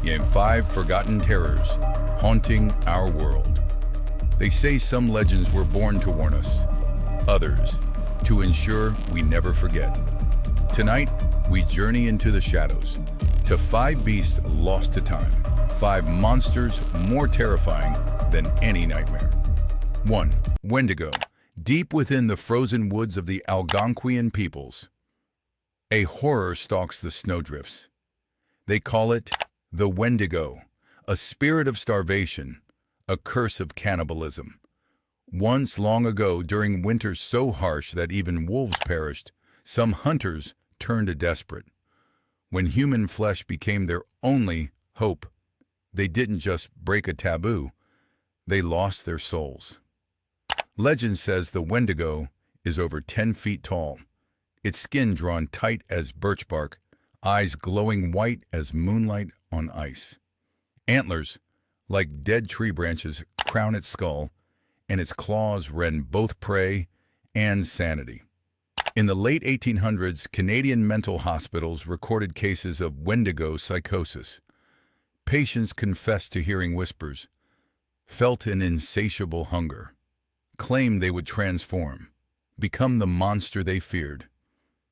and 5 forgotten terrors haunting our world. They say some legends were born to warn us, others to ensure we never forget. Tonight, we journey into the shadows, to 5 beasts lost to time, 5 monsters more terrifying than any nightmare. 1. Wendigo, deep within the frozen woods of the Algonquian peoples. A horror stalks the snowdrifts. They call it the Wendigo, a spirit of starvation, a curse of cannibalism. Once long ago, during winters so harsh that even wolves perished, some hunters turned desperate. When human flesh became their only hope, they didn't just break a taboo, they lost their souls. Legend says the Wendigo is over 10 feet tall, its skin drawn tight as birch bark, eyes glowing white as moonlight on ice. Antlers, like dead tree branches, crown its skull, and its claws rend both prey and sanity. In the late 1800s, Canadian mental hospitals recorded cases of Wendigo psychosis. Patients confessed to hearing whispers, felt an insatiable hunger, claimed they would transform, become the monster they feared.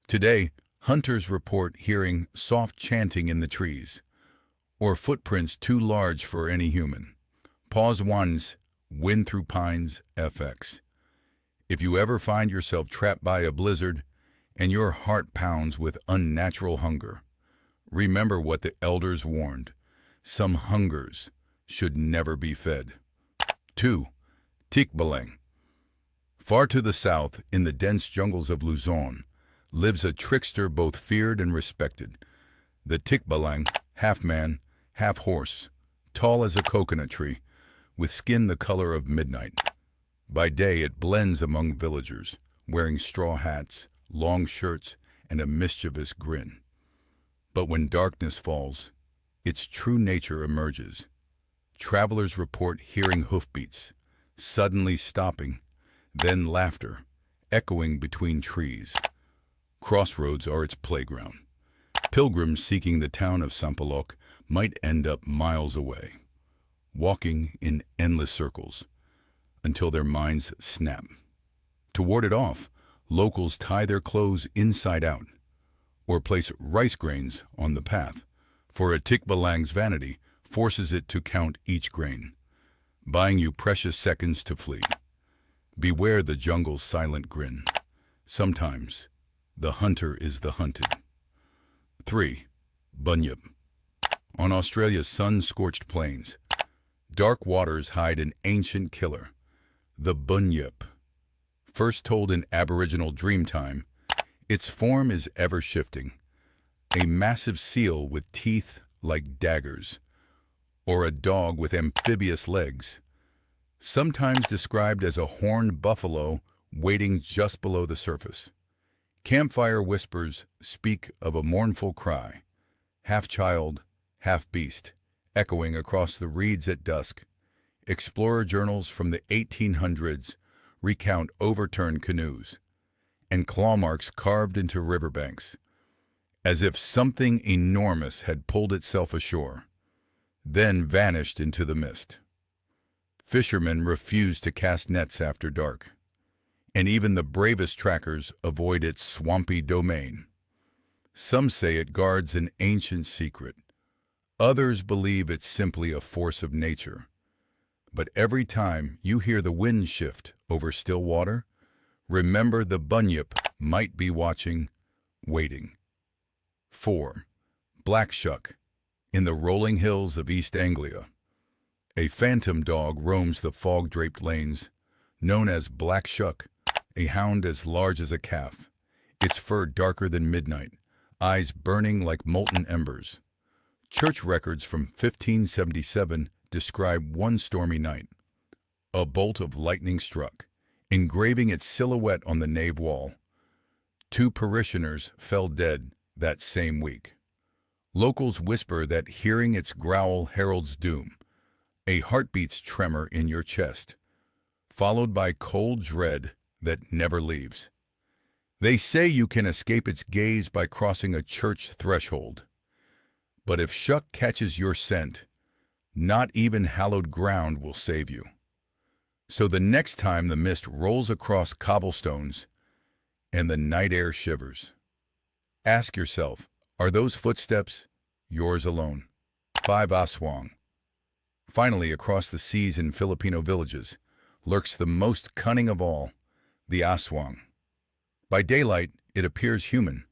Today, hunters report hearing soft chanting in the trees, or footprints too large for any human. Pause once, Wind Through Pines FX. If you ever find yourself trapped by a blizzard and your heart pounds with unnatural hunger, remember what the elders warned. Some hungers should never be fed. 2. Tikbalang. Far to the south, in the dense jungles of Luzon, lives a trickster both feared and respected. The Tikbalang, half man, half horse, tall as a coconut tree, with skin the color of midnight. By day it blends among villagers, wearing straw hats, long shirts, and a mischievous grin. But when darkness falls, its true nature emerges. Travelers report hearing hoofbeats, suddenly stopping, then laughter, echoing between trees. Crossroads are its playground. Pilgrims seeking the town of Sampaloc might end up miles away, walking in endless circles until their minds snap. To ward it off, locals tie their clothes inside out or place rice grains on the path, for a Tikbalang's vanity forces it to count each grain, buying you precious seconds to flee. Beware the jungle's silent grin. Sometimes, the hunter is the hunted. 3. Bunyip. On Australia's sun-scorched plains, dark waters hide an ancient killer, the Bunyip. First told in Aboriginal Dreamtime, its form is ever-shifting. A massive seal with teeth like daggers, or a dog with amphibious legs, sometimes described as a horned buffalo waiting just below the surface. Campfire whispers speak of a mournful cry, half child, half beast, echoing across the reeds at dusk. Explorer journals from the 1800s recount overturned canoes and claw marks carved into riverbanks, as if something enormous had pulled itself ashore, then vanished into the mist. Fishermen refuse to cast nets after dark, and even the bravest trackers avoid its swampy domain. Some say it guards an ancient secret. Others believe it's simply a force of nature. But every time you hear the wind shift over still water, remember the Bunyip might be watching, waiting. 4. Black Shuck. In the rolling hills of East Anglia, a phantom dog roams the fog-draped lanes, known as Black Shuck, a hound as large as a calf, its fur darker than midnight, eyes burning like molten embers. Church records from 1577 describe one stormy night. A bolt of lightning struck, engraving its silhouette on the nave wall. 2 parishioners fell dead that same week. Locals whisper that hearing its growl heralds doom, a heartbeat's tremor in your chest, followed by cold dread that never leaves. They say you can escape its gaze by crossing a church threshold. But if Shuck catches your scent, not even hallowed ground will save you. So the next time the mist rolls across cobblestones and the night air shivers, ask yourself, are those footsteps yours alone? 5. Aswang. Finally, across the seas in Filipino villages lurks the most cunning of all, the Aswang. By daylight, it appears human,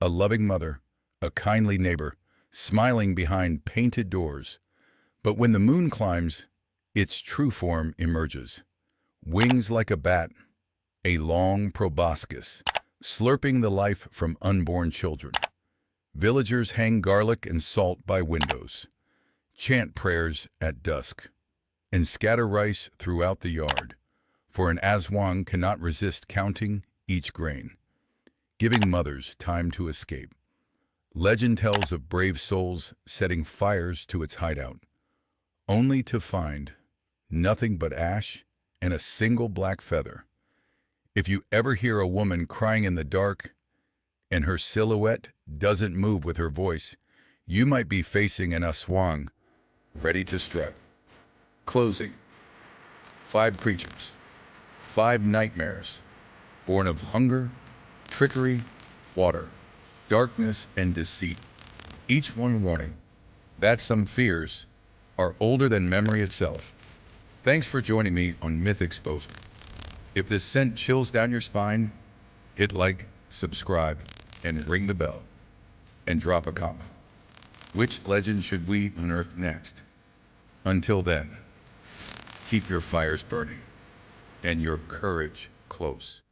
a loving mother, a kindly neighbor, smiling behind painted doors. But when the moon climbs, its true form emerges. Wings like a bat, a long proboscis, slurping the life from unborn children. Villagers hang garlic and salt by windows, chant prayers at dusk, and scatter rice throughout the yard, for an Aswang cannot resist counting each grain, giving mothers time to escape. Legend tells of brave souls setting fires to its hideout, only to find nothing but ash and a single black feather. If you ever hear a woman crying in the dark and her silhouette doesn't move with her voice, you might be facing an Aswang ready to strike. Closing. 5 creatures, 5 nightmares, born of hunger, trickery, water, darkness, and deceit. Each one warning that some fears are older than memory itself. Thanks for joining me on Myth Exposure. If this scent chills down your spine, hit like, subscribe, and ring the bell. And drop a comment. Which legend should we unearth next? Until then, keep your fires burning and your courage close.